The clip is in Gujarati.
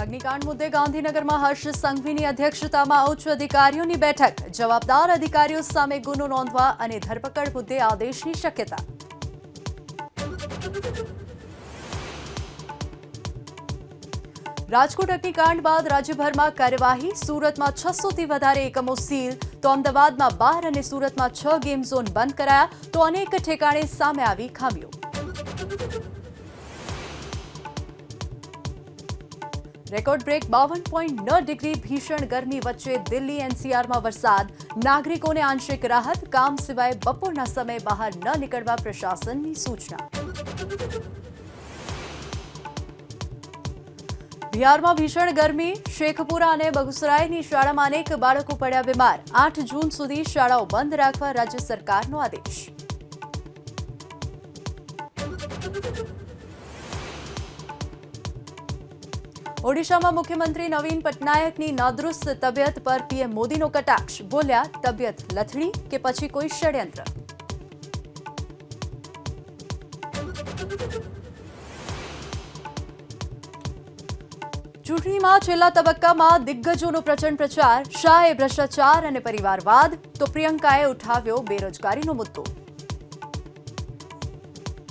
અગ્નિકાંડ મુદ્દે ગાંધીનગરમાં હર્ષ સંઘવીની અધ્યક્ષતામાં ઉચ્ચ અધિકારીઓની બેઠક. જવાબદાર અધિકારીઓ સામે ગુનો નોંધવા અને ધરપકડ મુદ્દે આદેશની શક્યતા. રાજકોટ અગ્નિકાંડ બાદ રાજ્યભરમાં કાર્યવાહી. સુરતમાં 600થી વધારે એકમો સીલ, તો અમદાવાદમાં 12 અને સુરતમાં 6 ગેમ ઝોન બંધ કરાયા, તો અનેક ઠેકાણે સામે આવી ખામીઓ. રેકોર્ડ બ્રેક 52.9 ડિગ્રી ભીષણ ગરમી વચ્ચે દિલ્હી એનસીઆરમાં વરસાદ. નાગરિકોને આંશિક રાહત. કામ સિવાય બપોરના સમયે બહાર ન નીકળવા પ્રશાસનની સૂચના. બિહારમાં ભીષણ ગરમી. શેખપુરા અને બગુસરાયની શાળામાં અનેક બાળકો પડ્યા બીમાર. 8 જૂન સુધી શાળાઓ બંધ રાખવા રાજ્ય સરકારનો આદેશ. ઓડિશામાં મુખ્યમંત્રી નવીન પટનાયકની નાદુરસ્ત તબિયત પર પીએમ મોદીનો કટાક્ષ. બોલ્યા, તબિયત લથડી કે પછી કોઈ ષડયંત્ર. ચૂંટણીમાં છેલ્લા તબક્કામાં દિગ્ગજોનો પ્રચંડ પ્રચાર. શાહે ભ્રષ્ટાચાર અને પરિવારવાદ, તો પ્રિયંકાએ ઉઠાવ્યો બેરોજગારીનો મુદ્દો.